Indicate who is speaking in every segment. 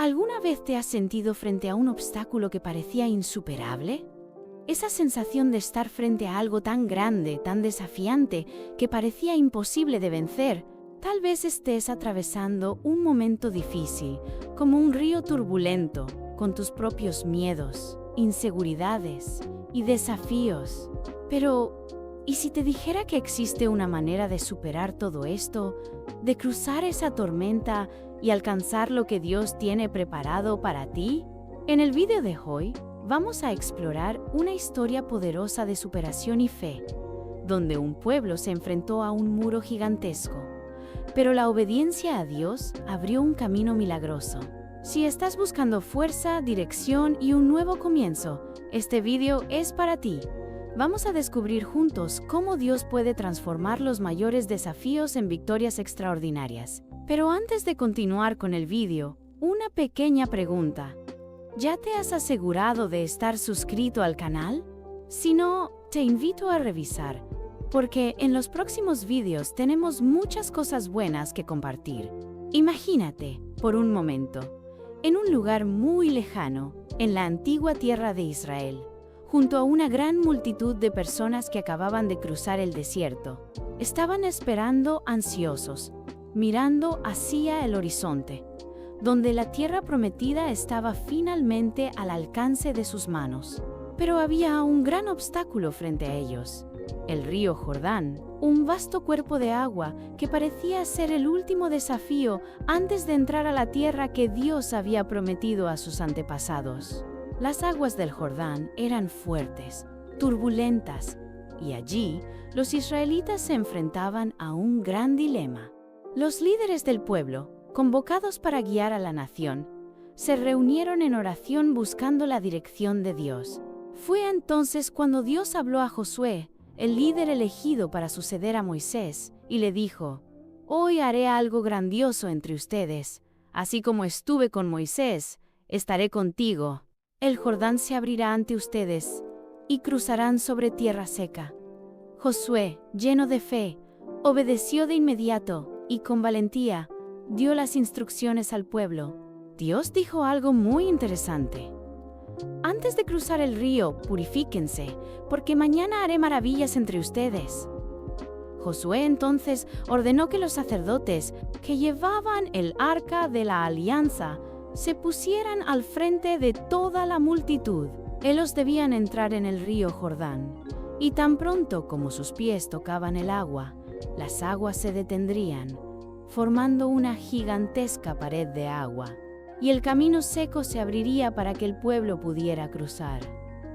Speaker 1: ¿Alguna vez te has sentido frente a un obstáculo que parecía insuperable? Esa sensación de estar frente a algo tan grande, tan desafiante, que parecía imposible de vencer. Tal vez estés atravesando un momento difícil, como un río turbulento, con tus propios miedos, inseguridades y desafíos. Pero, ¿y si te dijera que existe una manera de superar todo esto, de cruzar esa tormenta y alcanzar lo que Dios tiene preparado para ti? En el video de hoy, vamos a explorar una historia poderosa de superación y fe, donde un pueblo se enfrentó a un muro gigantesco, pero la obediencia a Dios abrió un camino milagroso. Si estás buscando fuerza, dirección y un nuevo comienzo, este video es para ti. Vamos a descubrir juntos cómo Dios puede transformar los mayores desafíos en victorias extraordinarias. Pero antes de continuar con el video, una pequeña pregunta. ¿Ya te has asegurado de estar suscrito al canal? Si no, te invito a revisar, porque en los próximos videos tenemos muchas cosas buenas que compartir. Imagínate, por un momento, en un lugar muy lejano, en la antigua tierra de Israel, junto a una gran multitud de personas que acababan de cruzar el desierto. Estaban esperando ansiosos, mirando hacia el horizonte, donde la tierra prometida estaba finalmente al alcance de sus manos. Pero había un gran obstáculo frente a ellos: el río Jordán, un vasto cuerpo de agua que parecía ser el último desafío antes de entrar a la tierra que Dios había prometido a sus antepasados. Las aguas del Jordán eran fuertes, turbulentas, y allí los israelitas se enfrentaban a un gran dilema. Los líderes del pueblo, convocados para guiar a la nación, se reunieron en oración buscando la dirección de Dios. Fue entonces cuando Dios habló a Josué, el líder elegido para suceder a Moisés, y le dijo: «Hoy haré algo grandioso entre ustedes. Así como estuve con Moisés, estaré contigo. El Jordán se abrirá ante ustedes, y cruzarán sobre tierra seca». Josué, lleno de fe, obedeció de inmediato, y con valentía dio las instrucciones al pueblo. Dios dijo algo muy interesante: «Antes de cruzar el río, purifíquense, porque mañana haré maravillas entre ustedes». Josué entonces ordenó que los sacerdotes, que llevaban el arca de la alianza, se pusieran al frente de toda la multitud. Ellos debían entrar en el río Jordán, y tan pronto como sus pies tocaban el agua, las aguas se detendrían, formando una gigantesca pared de agua, y el camino seco se abriría para que el pueblo pudiera cruzar.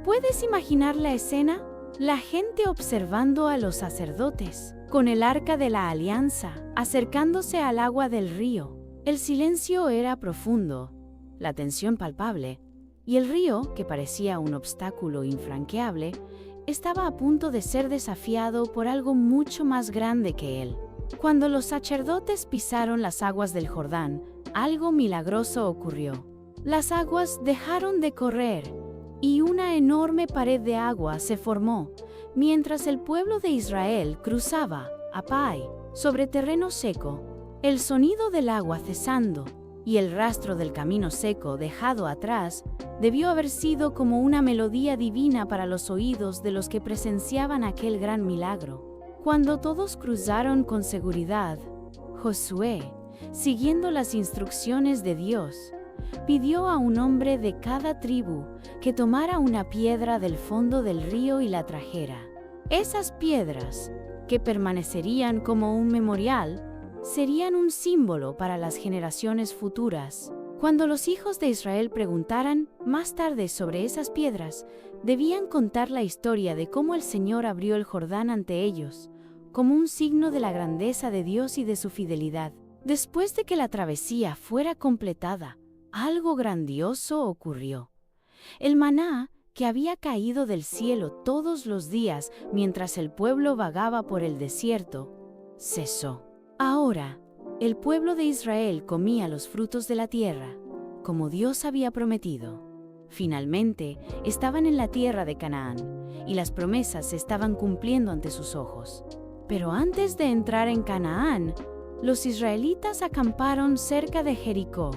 Speaker 1: ¿Puedes imaginar la escena? La gente observando a los sacerdotes, con el arca de la alianza, acercándose al agua del río. El silencio era profundo, la tensión palpable, y el río, que parecía un obstáculo infranqueable, estaba a punto de ser desafiado por algo mucho más grande que él. Cuando los sacerdotes pisaron las aguas del Jordán, algo milagroso ocurrió. Las aguas dejaron de correr, y una enorme pared de agua se formó, mientras el pueblo de Israel cruzaba, a pie, sobre terreno seco. El sonido del agua cesando y el rastro del camino seco dejado atrás debió haber sido como una melodía divina para los oídos de los que presenciaban aquel gran milagro. Cuando todos cruzaron con seguridad, Josué, siguiendo las instrucciones de Dios, pidió a un hombre de cada tribu que tomara una piedra del fondo del río y la trajera. Esas piedras, que permanecerían como un memorial, serían un símbolo para las generaciones futuras. Cuando los hijos de Israel preguntaran más tarde sobre esas piedras, debían contar la historia de cómo el Señor abrió el Jordán ante ellos, como un signo de la grandeza de Dios y de su fidelidad. Después de que la travesía fuera completada, algo grandioso ocurrió. El maná, que había caído del cielo todos los días mientras el pueblo vagaba por el desierto, cesó. Ahora, el pueblo de Israel comía los frutos de la tierra, como Dios había prometido. Finalmente, estaban en la tierra de Canaán, y las promesas se estaban cumpliendo ante sus ojos. Pero antes de entrar en Canaán, los israelitas acamparon cerca de Jericó.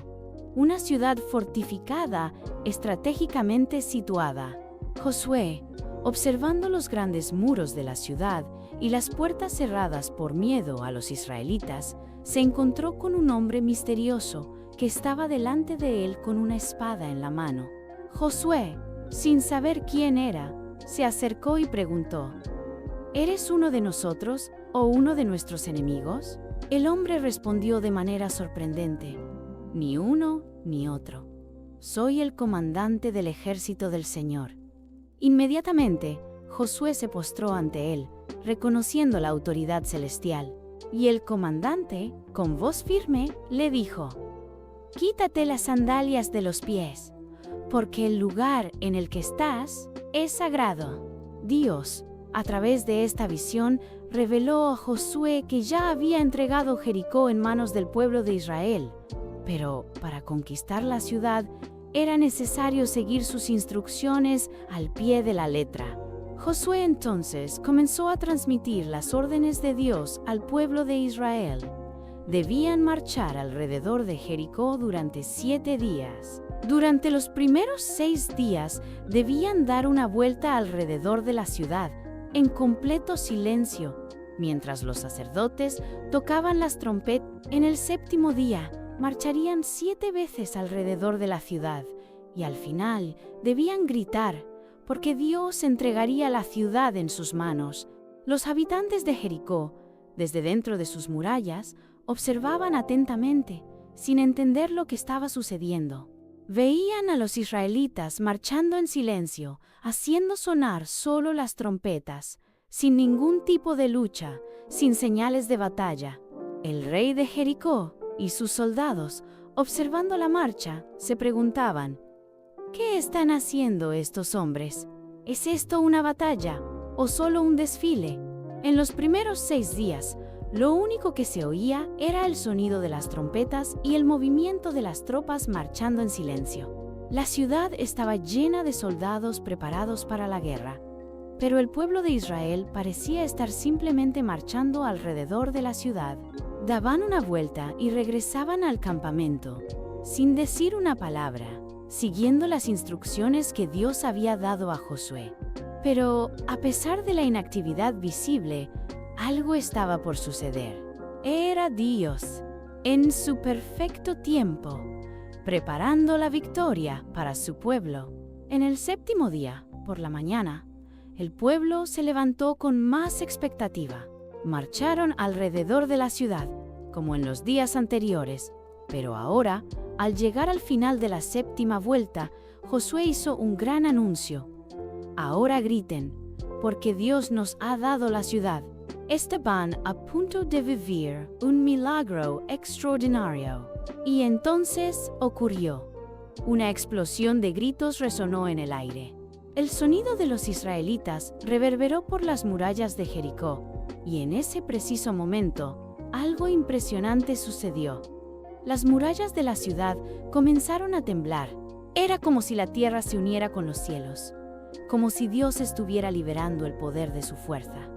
Speaker 1: una ciudad fortificada, estratégicamente situada. Josué, observando los grandes muros de la ciudad y las puertas cerradas por miedo a los israelitas, se encontró con un hombre misterioso que estaba delante de él con una espada en la mano. Josué, sin saber quién era, se acercó y preguntó: ¿Eres uno de nosotros o uno de nuestros enemigos? El hombre respondió de manera sorprendente: Ni uno ni otro. Soy el comandante del ejército del Señor. Inmediatamente, Josué se postró ante él, reconociendo la autoridad celestial. Y el comandante, con voz firme, le dijo: Quítate las sandalias de los pies, porque el lugar en el que estás es sagrado. Dios, a través de esta visión, reveló a Josué que ya había entregado Jericó en manos del pueblo de Israel. Pero para conquistar la ciudad, era necesario seguir sus instrucciones al pie de la letra. Josué entonces comenzó a transmitir las órdenes de Dios al pueblo de Israel. Debían marchar alrededor de Jericó durante 7 días. Durante los primeros 6 días debían dar una vuelta alrededor de la ciudad, en completo silencio, mientras los sacerdotes tocaban las trompetas. En el 7º día, marcharían 7 veces alrededor de la ciudad, y al final debían gritar, porque Dios entregaría la ciudad en sus manos. Los habitantes de Jericó, desde dentro de sus murallas, observaban atentamente, sin entender lo que estaba sucediendo. Veían a los israelitas marchando en silencio, haciendo sonar solo las trompetas, sin ningún tipo de lucha, sin señales de batalla. El rey de Jericó y sus soldados, observando la marcha, se preguntaban: ¿qué están haciendo estos hombres? ¿Es esto una batalla o solo un desfile? En los primeros 6 días, lo único que se oía era el sonido de las trompetas y el movimiento de las tropas marchando en silencio. La ciudad estaba llena de soldados preparados para la guerra, pero el pueblo de Israel parecía estar simplemente marchando alrededor de la ciudad. Daban una vuelta y regresaban al campamento, sin decir una palabra, siguiendo las instrucciones que Dios había dado a Josué. Pero, a pesar de la inactividad visible, algo estaba por suceder. Era Dios, en su perfecto tiempo, preparando la victoria para su pueblo. En el 7º día, por la mañana, el pueblo se levantó con más expectativa. Marcharon alrededor de la ciudad, como en los días anteriores, pero ahora, al llegar al final de la 7ª vuelta, Josué hizo un gran anuncio. Ahora griten, porque Dios nos ha dado la ciudad. Estaban a punto de vivir un milagro extraordinario. Y entonces ocurrió. Una explosión de gritos resonó en el aire. El sonido de los israelitas reverberó por las murallas de Jericó, y en ese preciso momento, algo impresionante sucedió. Las murallas de la ciudad comenzaron a temblar. Era como si la tierra se uniera con los cielos, como si Dios estuviera liberando el poder de su fuerza.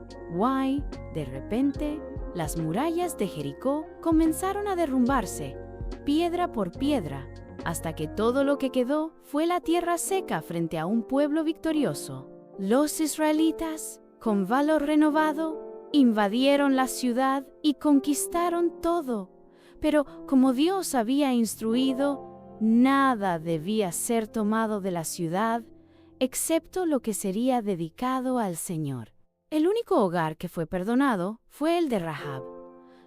Speaker 1: De repente, las murallas de Jericó comenzaron a derrumbarse, piedra por piedra, hasta que todo lo que quedó fue la tierra seca frente a un pueblo victorioso. Los israelitas, con valor renovado, invadieron la ciudad y conquistaron todo. Pero como Dios había instruido, nada debía ser tomado de la ciudad, excepto lo que sería dedicado al Señor. El único hogar que fue perdonado fue el de Rahab,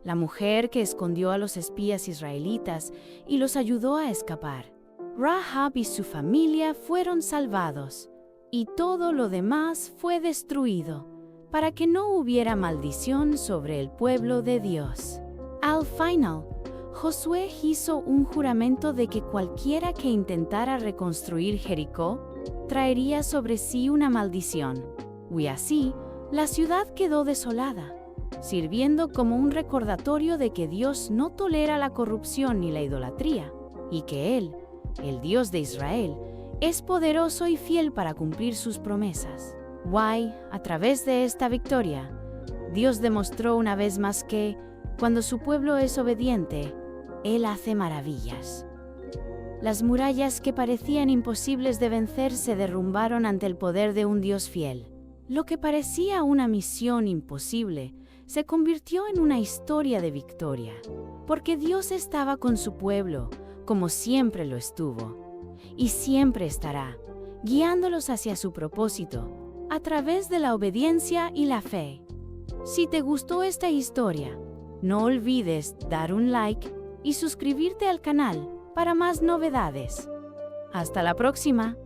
Speaker 1: la mujer que escondió a los espías israelitas y los ayudó a escapar. Rahab y su familia fueron salvados, y todo lo demás fue destruido, para que no hubiera maldición sobre el pueblo de Dios. Al final, Josué hizo un juramento de que cualquiera que intentara reconstruir Jericó traería sobre sí una maldición, y así la ciudad quedó desolada, sirviendo como un recordatorio de que Dios no tolera la corrupción ni la idolatría, y que Él, el Dios de Israel, es poderoso y fiel para cumplir sus promesas. A través de esta victoria, Dios demostró una vez más que, cuando su pueblo es obediente, Él hace maravillas. Las murallas que parecían imposibles de vencer se derrumbaron ante el poder de un Dios fiel. Lo que parecía una misión imposible se convirtió en una historia de victoria, porque Dios estaba con su pueblo, como siempre lo estuvo, y siempre estará, guiándolos hacia su propósito, a través de la obediencia y la fe. Si te gustó esta historia, no olvides dar un like y suscribirte al canal para más novedades. Hasta la próxima.